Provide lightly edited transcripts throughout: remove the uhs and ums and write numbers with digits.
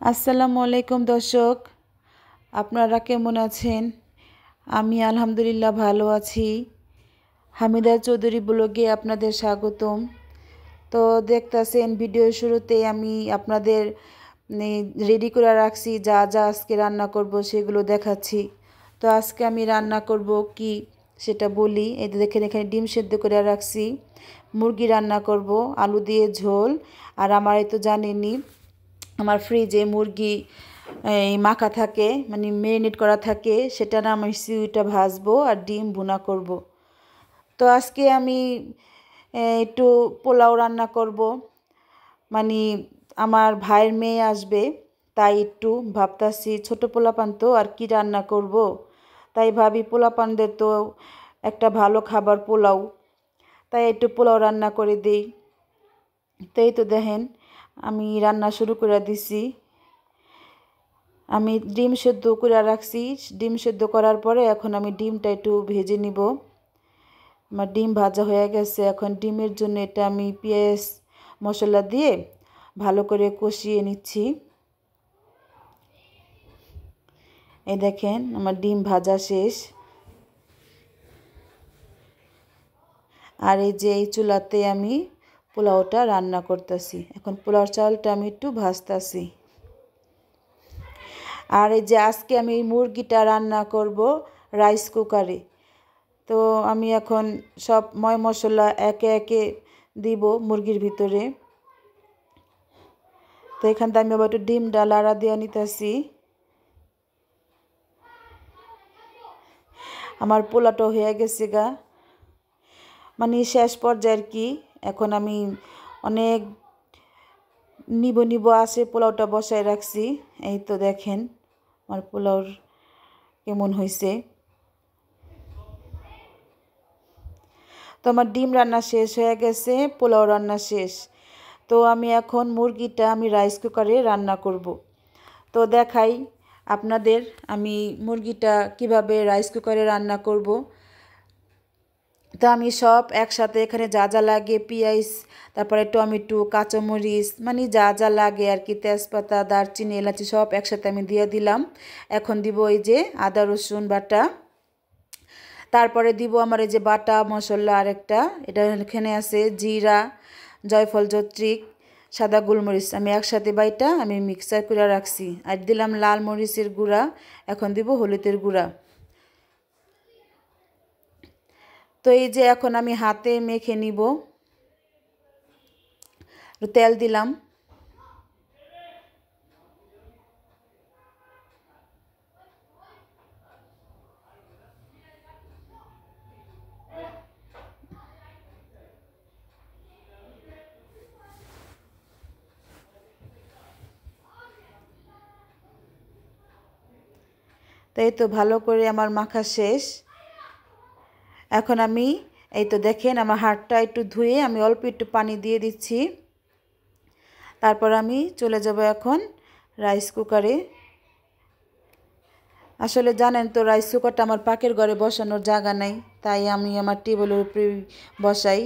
আসসালামু আলাইকুম দর্শক, আপনারা কেমন আছেন? আমি আলহামদুলিল্লাহ ভালো আছি। হামিদা চৌধুরী ব্লগে আপনাদের স্বাগতম। তো দেখতাছেন ভিডিওর শুরুতেই আমি আপনাদের রেডি করে রাখছি যা যা আজকে রান্না করব সেগুলো দেখাচ্ছি। তো আজকে আমি রান্না করব কি সেটা বলি। এই দেখেন এখানে ডিম সেদ্ধ করে রাখছি, মুরগি রান্না করব আলু দিয়ে ঝোল। আর আমার এই তো জানেনই আমার ফ্রিজে মুরগি এই মাখা থাকে, মানে ম্যারিনেট করা থাকে, সেটা না আমি সিউইটা ভাজবো আর ডিম ভুনা করব। তো আজকে আমি একটু পোলাও রান্না করব, মানে আমার ভাইয়ের মেয়ে আসবে, তাই একটু ভাবতাছি ছোট পোলাপান তো আর কি রান্না করব। তাই ভাবি পোলাপানদের তো একটা ভালো খাবার পোলাও, তাই একটু পোলাও রান্না করে দিই। তো এই তো দেখেন আমি রান্না শুরু করে দিছি। আমি ডিম সেদ্ধ করে রাখছি, ডিম সেদ্ধ করার পরে এখন আমি ডিমটা একটু ভেজে নিব। আমার ডিম ভাজা হয়ে গেছে, এখন ডিমের জন্য এটা আমি পেঁয়াজ মশলা দিয়ে ভালো করে কষিয়ে নিচ্ছি। এই দেখেন আমার ডিম ভাজা শেষ। আর এই যে এই চুলাতে আমি পোলাওটা রান্না করতেছি, এখন পোলাও চালটা আমি একটু ভাজতেছি। আর এই যে আজকে আমি মুরগিটা রান্না করব রাইস কুকারে। তো আমি এখন সব ময় মশলা একে একে দিব মুরগির ভিতরে। তো এখান থেকে আমি আবার একটু ডিমটা লাড়া দিয়ে নিতেছি। আমার পোলাওটা হয়ে গেছে গা, মানে শেষ পর্যায়ের কি। এখন আমি অনেক নিব আসে পোলাওটা বসায় রাখছি। এই তো দেখেন আমার পোলাওর কেমন হয়েছে। তো আমার ডিম রান্না শেষ হয়ে গেছে, পোলাও রান্না শেষ। তো আমি এখন মুরগিটা আমি রাইস কুকারে রান্না করব। তো দেখাই আপনাদের আমি মুরগিটা কিভাবে রাইস কুকারে রান্না করব। তো আমি সব একসাথে এখানে যা যা লাগে পেঁয়াজ, তারপরে টমেটো, কাঁচামরিচ, মানে যা যা লাগে আর কি, তেজপাতা, দারচিনি, এলাচি সব একসাথে আমি দিয়ে দিলাম। এখন দিব এই যে আদা রসুন বাটা, তারপরে দিব আমার এই যে বাটা মশলা আরেকটা, এটা এখানে আছে জিরা, জয়ফল, জয়ত্রিক, সাদা গোলমরিচ, আমি একসাথে বাইটা আমি মিক্সার করে রাখছি। আর দিলাম লাল মরিচের গুঁড়া, এখন দিব হলুদের গুঁড়া। তো এই যে এখন আমি হাতে মেখে নিব, তেল দিলাম। তো এই তো ভালো করে আমার মাখা শেষ। এখন আমি এই তো দেখেন আমার হাতটা একটু ধুয়ে আমি অল্প একটু পানি দিয়ে দিচ্ছি। তারপর আমি চলে যাব এখন রাইস কুকারে। আসলে জানেন তো রাইস কুকারটা আমার পাকের ঘরে বসানোর জায়গা নাই, তাই আমি আমার টেবিলের উপরে বসাই।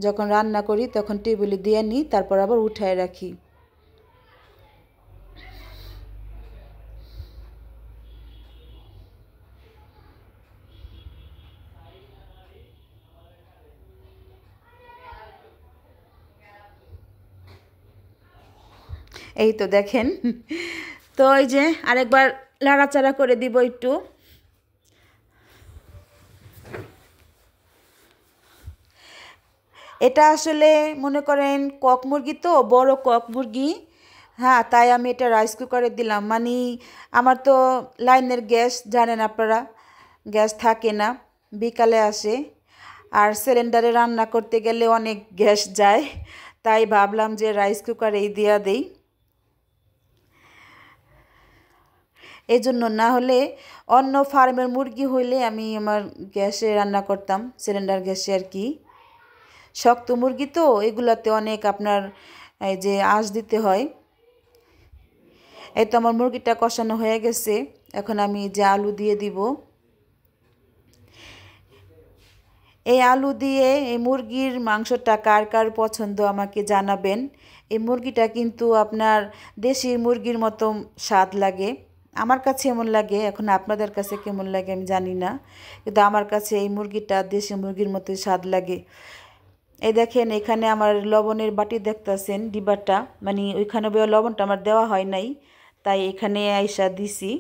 যখন রান্না করি তখন টেবিলে দিয়ে নিই, তারপর আবার উঠায় রাখি। এই তো দেখেন। তো এই যে আরেকবার লাড়াচাড়া করে দিব একটু। এটা আসলে মনে করেন কক মুরগি, তো বড় কক মুরগি। হ্যাঁ, তাই আমি এটা রাইস কুকারে দিলাম, মানে আমার তো লাইনের গ্যাস জানেন আপনারা, গ্যাস থাকে না, বিকালে আসে। আর সিলিন্ডারে রান্না করতে গেলে অনেক গ্যাস যায়, তাই ভাবলাম যে রাইস কুকারেই দিয়া দেই। এই জন্য, না হলে অন্য ফার্মের মুরগি হইলে আমি আমার গ্যাসে রান্না করতাম, সিলিন্ডার গ্যাসে আর কি। শক্ত মুরগি তো এগুলাতে অনেক আপনার এই যে আঁচ দিতে হয়। এই তো আমার মুরগিটা কষানো হয়ে গেছে, এখন আমি যে আলু দিয়ে দিব। এই আলু দিয়ে এই মুরগির মাংসটা কার কার পছন্দ আমাকে জানাবেন। এই মুরগিটা কিন্তু আপনার দেশি মুরগির মতো স্বাদ লাগে। আমার কাছে এমন লাগে, এখন আপনাদের কাছে কেমন লাগে আমি জানি না, কিন্তু আমার কাছে এই মুরগিটা দেশি মুরগির মতোই স্বাদ লাগে। এই দেখেন এখানে আমার লবণের বাটি দেখতেছেন, ডিবাটা, মানে ওইখানে লবণটা আমার দেওয়া হয় নাই, তাই এখানে আইসা দিছি।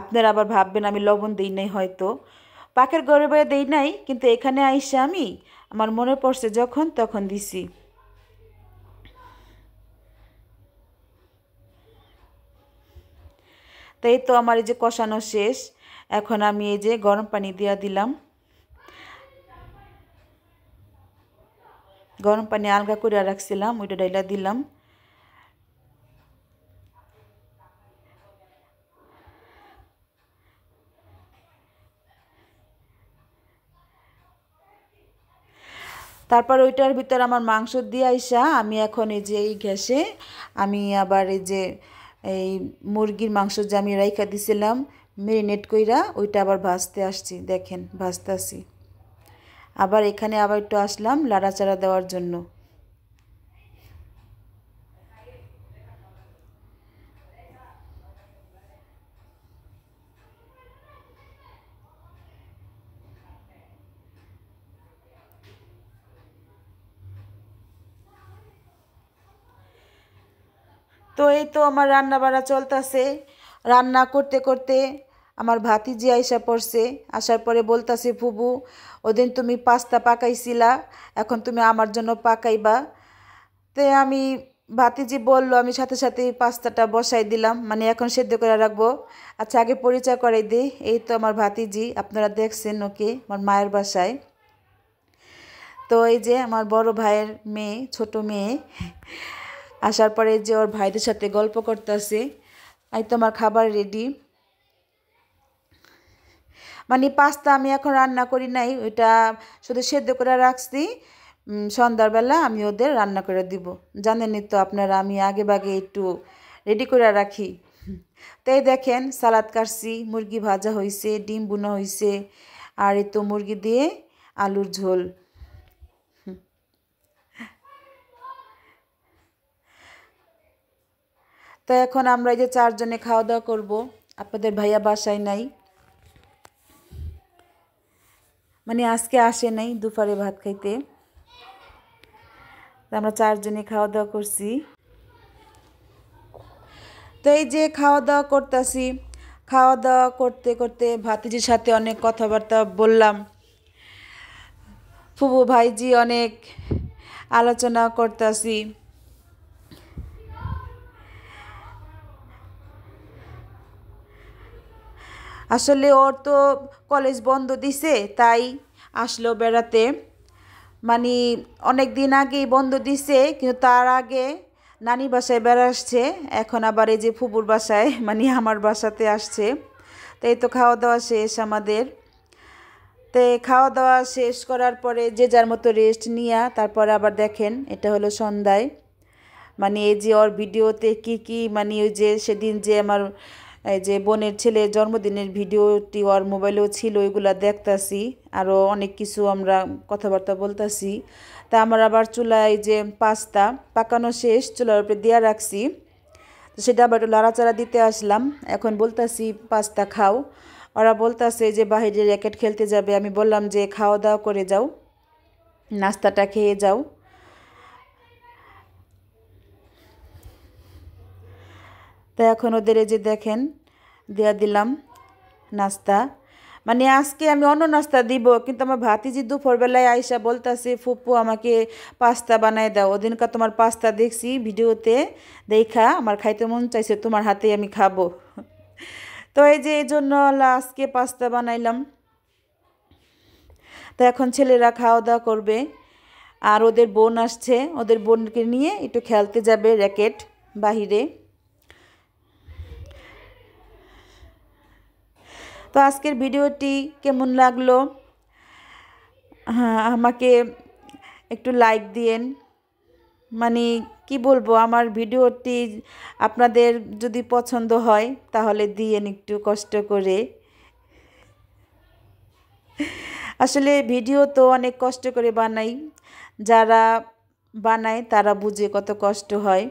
আপনারা আবার ভাববেন আমি লবণ দিই নাই, হয়তো পাকের ঘরে বয়ে দেই নাই, কিন্তু এখানে আইসা আমি আমার মনে পড়ছে যখন তখন দিছি। তো এই তো আমার এই যে কষানো শেষ, এখন আমি এই যে গরম পানি দিয়া দিলাম। গরম পানি আলগা করে রাখছিলাম, ওইটা ডাইলা দিলাম। তারপর ওইটার ভিতর আমার মাংস দিয়ে আইসা আমি এখন এই যে এই গ্যাসে আমি আবার এই যে এই মুরগির মাংস যে আমি রাইখা দিছিলাম মেরিনেট কইরা, ওইটা আবার ভাজতে আসছি। দেখেন ভাজতেছি, আবার এখানে আবার একটু আসলাম লাড়াচাড়া দেওয়ার জন্য। তো এই তো আমার রান্না বাড়া চলতেছে। রান্না করতে করতে আমার ভাতিজি আইসা পড়ছে, আসার পরে বলতাছে, ফুবু ওদিন তুমি পাস্তা পাকাইছিলা, এখন তুমি আমার জন্য পাকাইবা। তো আমি, ভাতিজি বললো, আমি সাথে সাথে পাস্তাটা বসাই দিলাম, মানে এখন সেদ্ধ করে রাখবো। আচ্ছা আগে পরিচয় করাই দিই, এই তো আমার ভাতিজি, আপনারা দেখছেন ওকে আমার মায়ের বাসায়। তো এই যে আমার বড় ভাইয়ের মেয়ে, ছোট মেয়ে, আসার পরে যে ওর ভাইদের সাথে গল্প করতেছে। এই তো আমার খাবার রেডি, মানে পাস্তা আমি এখন রান্না করি নাই, ওইটা শুধু সেদ্ধ করে রাখছি। সন্ধ্যাবেলা আমি ওদের রান্না করে দিব। জানেনই তো আপনারা আমি আগে ভাগে একটু রেডি করে রাখি। তাই দেখেন সালাদ কাটছি, মুরগি ভাজা হয়েছে, ডিম বুনা হয়েছে, আর এই তো মুরগি দিয়ে আলুর ঝোল। তো এখন আমরা এই যে 4 জনে খাওয়া দাওয়া করবো। আপনাদের ভাইয়া বাসায় নাই, মানে আজকে আসে নাই দুপুরে ভাত খাইতে। আমরা 4 জনে খাওয়া দাওয়া করছি। তো এই যে খাওয়া দাওয়া করতেছি, খাওয়া দাওয়া করতে করতে ভাতিজির সাথে অনেক কথাবার্তা বললাম। ফুবু ভাইজি অনেক আলোচনা করতেছি। আসলে ওর তো কলেজ বন্ধ দিছে, তাই আসলো বেড়াতে। মানে অনেক দিন আগেই বন্ধ দিছে, কিন্তু তার আগে নানি বাসায় বেড়া আসছে, এখন আবার এই যে ফুবুর বাসায় মানে আমার বাসাতে আসছে। তো এই তো খাওয়া দাওয়া শেষ আমাদের। তো খাওয়া দাওয়া শেষ করার পরে যে যার মতো রেস্ট নিয়া তারপরে আবার দেখেন এটা হলো সন্ধ্যায়। মানে এই যে ওর ভিডিওতে কি কি, মানে ওই যে সেদিন যে আমার এই যে বোনের ছেলের জন্মদিনের ভিডিওটি ওর মোবাইলেও ছিল, ওইগুলা দেখতাছি, আরও অনেক কিছু আমরা কথাবার্তা বলতাছি। তা আমার আবার চুলায় যে পাস্তা পাকানো শেষ, চুলার উপরে দিয়া রাখছি, তো সেটা আবার একটু লাড়াচাড়া দিতে আসলাম। এখন বলতাছি পাস্তা খাও, ওরা বলতাছে যে বাইরে র্যাকেট খেলতে যাবে। আমি বললাম যে খাওয়া দাওয়া করে যাও, নাস্তাটা খেয়ে যাও। তো এখন ওদের এই যে দেখেন দেয়া দিলাম নাস্তা, মানে আজকে আমি অন্য নাস্তা দিব, কিন্তু আমার ভাতিজি দুপুরবেলায় আইসা বলতাছে, ফুপু আমাকে পাস্তা বানায় দাও, ওদিনকার তোমার পাস্তা দেখছি ভিডিওতে, দেখা আমার খাইতে মন চাইছে, তোমার হাতে আমি খাবো। তো এই যে এই জন্য আজকে পাস্তা বানাইলাম। তো এখন ছেলেরা খাওয়া দাওয়া করবে, আর ওদের বোন আসছে, ওদের বোনকে নিয়ে একটু খেলতে যাবে র্যাকেট বাহিরে। তো আজকের ভিডিওটি কেমন লাগলো, হ্যাঁ আমাকে একটু লাইক দিয়েন। মানে কি বলবো, আমার ভিডিওটি আপনাদের যদি পছন্দ হয় তাহলে দিয়েন একটু কষ্ট করে। আসলে ভিডিও তো অনেক কষ্ট করে বানাই, যারা বানায় তারা বুঝে কত কষ্ট হয়।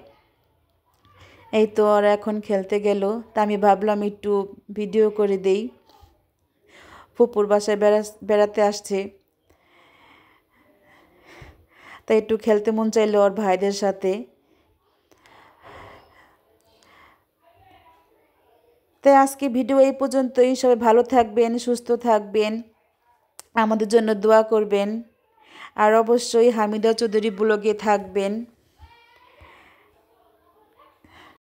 এই তো ওরা এখন খেলতে গেল, তা আমি ভাবলাম একটু ভিডিও করে দেই। ফুপুর বাসায় বেড়াতে আসছে, তাই একটু খেলতে মন চাইলো ওর ভাইদের সাথে। তাই আজকে ভিডিও এই পর্যন্তই। সবাই ভালো থাকবেন, সুস্থ থাকবেন, আমাদের জন্য দোয়া করবেন, আর অবশ্যই হামিদা চৌধুরী ব্লগে থাকবেন।